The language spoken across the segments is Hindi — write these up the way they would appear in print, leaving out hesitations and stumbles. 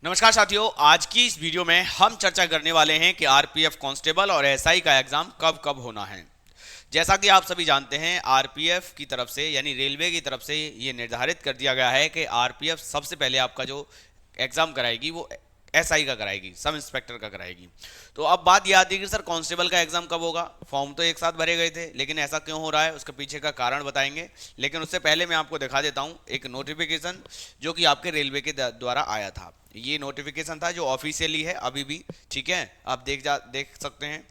नमस्कार साथियों, आज की इस वीडियो में हम चर्चा करने वाले हैं कि आरपीएफ कांस्टेबल और एसआई का एग्जाम कब कब होना है। जैसा कि आप सभी जानते हैं, आरपीएफ की तरफ से यानी रेलवे की तरफ से ये निर्धारित कर दिया गया है कि आरपीएफ सबसे पहले आपका जो एग्जाम कराएगी वो एसआई का कराएगी, सब इंस्पेक्टर का कराएगी। तो अब बात यह आती है कि सर कांस्टेबल का एग्जाम कब होगा। फॉर्म तो एक साथ भरे गए थे, लेकिन ऐसा क्यों हो रहा है उसके पीछे का कारण बताएंगे। लेकिन उससे पहले मैं आपको दिखा देता हूँ एक नोटिफिकेशन जो कि आपके रेलवे के द्वारा आया था। ये नोटिफिकेशन था जो ऑफिशियली है अभी भी, ठीक है, आप देख सकते हैं।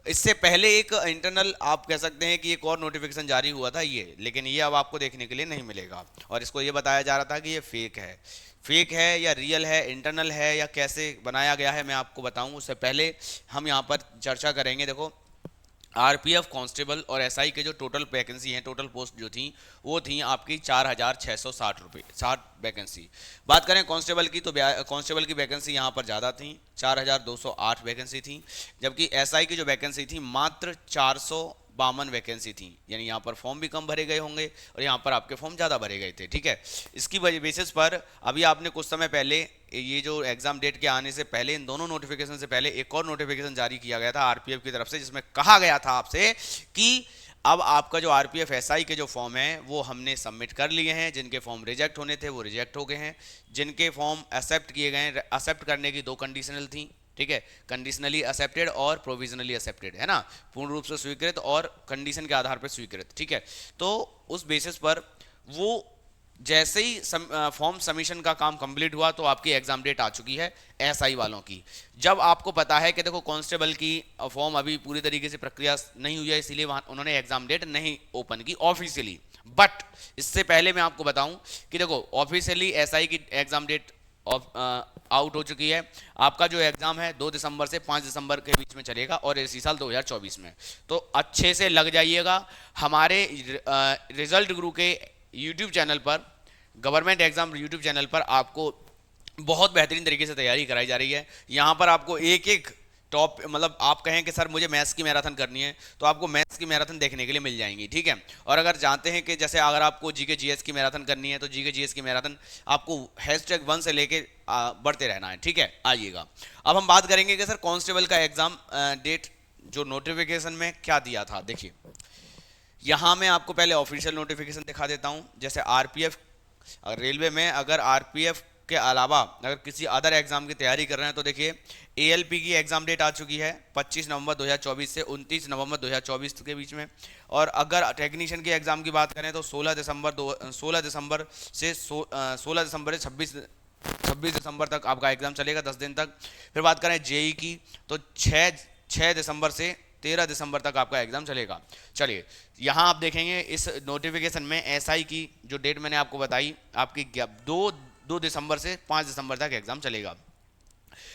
इससे पहले एक इंटरनल आप कह सकते हैं कि एक और नोटिफिकेशन जारी हुआ था ये, लेकिन ये अब आपको देखने के लिए नहीं मिलेगा। और इसको ये बताया जा रहा था कि ये फेक है या रियल है, इंटरनल है या कैसे बनाया गया है, मैं आपको बताऊं। उससे पहले हम यहाँ पर चर्चा करेंगे। देखो, आरपीएफ कांस्टेबल और एसआई के जो टोटल वैकेंसी हैं, टोटल पोस्ट जो थी वो थी आपकी 4,660 रुपये, 60 वैकेंसी। बात करें कांस्टेबल की तो कांस्टेबल की वैकेंसी यहाँ पर ज़्यादा थी, 4,208 वैकेंसी थी। जबकि एसआई की जो वैकेंसी थी मात्र 452 वैकेंसी थी। यानी यहाँ पर फॉर्म भी कम भरे गए होंगे और यहाँ पर आपके फॉर्म ज़्यादा भरे गए थे, ठीक है। इसकी बेसिस पर अभी आपने कुछ समय पहले, ये जो एग्जाम डेट के आने से पहले, इन दोनों नोटिफिकेशन से पहले एक और नोटिफिकेशन जारी किया गया था आरपीएफ की तरफ से, जिसमें कहा गया था आपसे कि अब आपका जो आरपीएफ एसआई के जो फॉर्म है वो हमने सबमिट कर लिए हैं। जिनके फॉर्म रिजेक्ट होने थे वो रिजेक्ट हो गए हैं, जिनके फॉर्म एक्सेप्ट किए गए हैं। एक्सेप्ट करने की दो कंडीशनल थी, ठीक है, कंडीशनली एक्सेप्टेड और प्रोविजनली एक्सेप्टेड, है ना, पूर्ण रूप से स्वीकृत और कंडीशन के आधार पर स्वीकृत, ठीक है। तो उस बेसिस पर वो जैसे ही फॉर्म सबमिशन का काम कंप्लीट हुआ तो आपकी एग्जाम डेट आ चुकी है एसआई वालों की। जब आपको पता है कि देखो कांस्टेबल की फॉर्म अभी पूरी तरीके से प्रक्रिया नहीं हुई है, इसीलिए वहाँ उन्होंने एग्जाम डेट नहीं ओपन की ऑफिशियली। बट इससे पहले मैं आपको बताऊं कि देखो ऑफिशियली एसआई की एग्जाम डेट आउट हो चुकी है। आपका जो एग्जाम है 2 दिसंबर से 5 दिसंबर के बीच में चलेगा और इसी साल 2024 में। तो अच्छे से लग जाइएगा। हमारे रिजल्ट गुरु के यूट्यूब चैनल पर, गवर्नमेंट एग्जाम यूट्यूब चैनल पर आपको बहुत बेहतरीन तरीके से तैयारी कराई जा रही है। यहाँ पर आपको एक एक टॉप, मतलब आप कहें कि सर मुझे मैथ्स की मैराथन करनी है तो आपको मैथ्स की मैराथन देखने के लिए मिल जाएंगी, ठीक है। और अगर जानते हैं कि जैसे अगर आपको जीके जीएस की मैराथन करनी है तो जीके जीएस की मैराथन आपको #1 से लेके बढ़ते रहना है, ठीक है। आइएगा, अब हम बात करेंगे कि सर कांस्टेबल का एग्जाम डेट जो नोटिफिकेशन में क्या दिया था। देखिए, यहाँ मैं आपको पहले ऑफिशियल नोटिफिकेशन दिखा देता हूँ। जैसे आरपीएफ, रेलवे में अगर आरपीएफ के अलावा अगर किसी अदर एग्जाम की तैयारी कर रहे हैं तो देखिए, एएलपी की एग्जाम डेट आ चुकी है 25 नवंबर 2024 से 29 नवंबर 2024 के बीच में। और अगर टेक्नीशियन की एग्जाम की बात करें तो 16 दिसंबर से 26 दिसंबर तक आपका एग्जाम चलेगा, 10 दिन तक। फिर बात करें जेई की तो 6 दिसंबर से 13 दिसंबर तक आपका एग्जाम चलेगा। चलिए, यहाँ आप देखेंगे इस नोटिफिकेशन में एसआई की जो डेट मैंने आपको बताई, आपकी 2 दिसंबर से 5 दिसंबर तक एग्जाम चलेगा।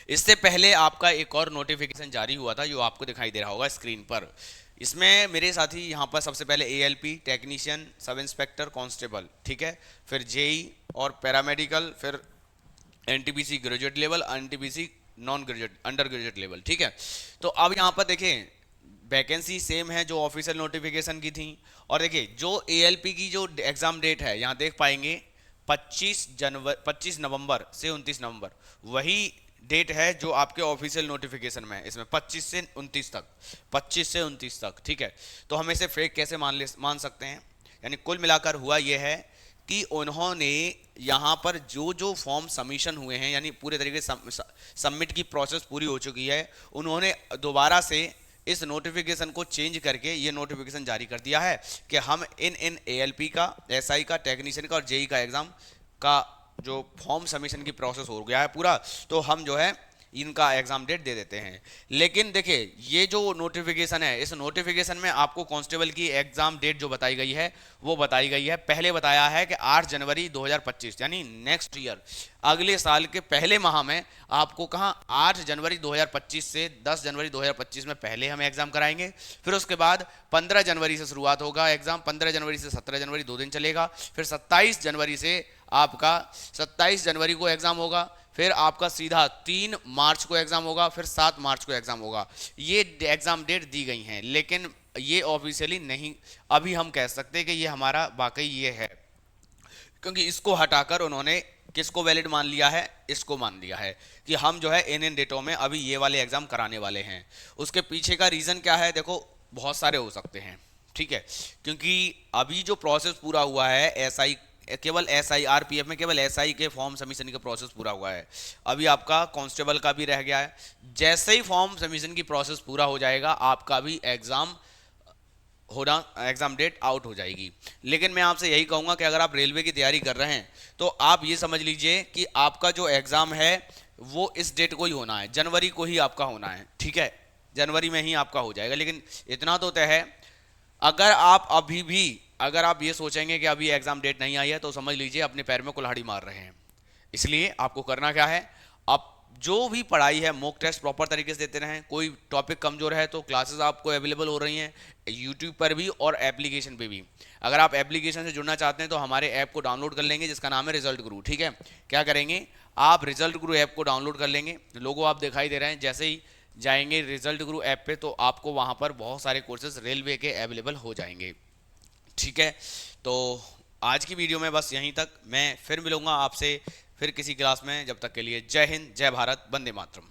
इससे पहले आपका एक और नोटिफिकेशन जारी हुआ था जो आपको दिखाई दे रहा होगा स्क्रीन पर। इसमें मेरे साथी यहाँ पर सबसे पहले ALP, technician, sub inspector, constable, ठीक है, फिर जेई और पैरामेडिकल, फिर NTPC graduate level, NTPC non graduate, under graduate level, ठीक है। तो अब यहाँ पर देखें, वैकेंसी सेम है जो ऑफिशियल नोटिफिकेशन की थी। और देखिए, जो एएलपी की जो एग्जाम डेट है यहाँ देख पाएंगे 25 नवंबर से 29 नवंबर, वही डेट है जो आपके ऑफिशियल नोटिफिकेशन में है। इसमें 25 से 29 तक, ठीक है। तो हम इसे फेक कैसे मान सकते हैं। यानी कुल मिलाकर हुआ यह है कि उन्होंने यहाँ पर जो जो फॉर्म सबमिशन हुए हैं, यानी पूरे तरीके से सबमिट की प्रोसेस पूरी हो चुकी है, उन्होंने दोबारा से इस नोटिफिकेशन को चेंज करके ये नोटिफिकेशन जारी कर दिया है कि हम इन एएलपी का, एसआई का, टेक्नीशियन का और जेई का एग्जाम का जो फॉर्म सबमिशन की प्रोसेस हो गया है पूरा, तो हम जो है इनका एग्जाम डेट दे देते हैं। लेकिन देखिए, ये जो नोटिफिकेशन है, इस नोटिफिकेशन में आपको कांस्टेबल की एग्जाम डेट जो बताई गई है वो बताई गई है, पहले बताया है कि 8 जनवरी 2025, यानी नेक्स्ट ईयर, अगले साल के पहले माह में आपको कहाँ 8 जनवरी 2025 से 10 जनवरी 2025 में पहले हम एग्जाम कराएंगे। फिर उसके बाद 15 जनवरी से शुरुआत होगा एग्जाम, 15 जनवरी से 17 जनवरी 2 दिन चलेगा। फिर 27 जनवरी से आपका 27 जनवरी को एग्जाम होगा। फिर आपका सीधा 3 मार्च को एग्जाम होगा, फिर 7 मार्च को एग्जाम होगा। ये एग्जाम डेट दी गई हैं, लेकिन ये ऑफिशियली नहीं अभी हम कह सकते कि ये हमारा वाकई ये है, क्योंकि इसको हटाकर उन्होंने किसको वैलिड मान लिया है, इसको मान लिया है कि हम जो है इन डेटों में अभी ये वाले एग्जाम कराने वाले हैं। उसके पीछे का रीज़न क्या है, देखो बहुत सारे हो सकते हैं, ठीक है, क्योंकि अभी जो प्रोसेस पूरा हुआ है एसआई, केवल एसआई आरपीएफ में केवल एसआई के फॉर्म सबमिशन का प्रोसेस पूरा हुआ है, अभी आपका कांस्टेबल का भी रह गया है। जैसे ही फॉर्म सबमिशन की प्रोसेस पूरा हो जाएगा आपका भी एग्ज़ाम होना, एग्जाम डेट आउट हो जाएगी। लेकिन मैं आपसे यही कहूँगा कि अगर आप रेलवे की तैयारी कर रहे हैं तो आप ये समझ लीजिए कि आपका जो एग्ज़ाम है वो इस डेट को ही होना है, जनवरी को ही आपका होना है, ठीक है, जनवरी में ही आपका हो जाएगा। लेकिन इतना तो तय है, अगर आप अभी भी अगर आप ये सोचेंगे कि अभी एग्ज़ाम डेट नहीं आई है तो समझ लीजिए अपने पैर में कुल्हाड़ी मार रहे हैं। इसलिए आपको करना क्या है, आप जो भी पढ़ाई है मॉक टेस्ट प्रॉपर तरीके से देते रहें। कोई टॉपिक कमज़ोर है तो क्लासेस आपको अवेलेबल हो रही हैं यूट्यूब पर भी और एप्लीकेशन पे भी। अगर आप एप्लीकेशन से जुड़ना चाहते हैं तो हमारे ऐप को डाउनलोड कर लेंगे जिसका नाम है रिजल्ट गुरु, ठीक है। क्या करेंगे, आप रिजल्ट गुरु ऐप को डाउनलोड कर लेंगे, लोगो आप दिखाई दे रहे हैं, जैसे ही जाएंगे रिजल्ट गुरु ऐप पे तो आपको वहाँ पर बहुत सारे कोर्सेज रेलवे के अवेलेबल हो जाएंगे, ठीक है। तो आज की वीडियो में बस यहीं तक, मैं फिर मिलूंगा आपसे फिर किसी क्लास में। जब तक के लिए जय हिंद, जय भारत, वंदे मातरम।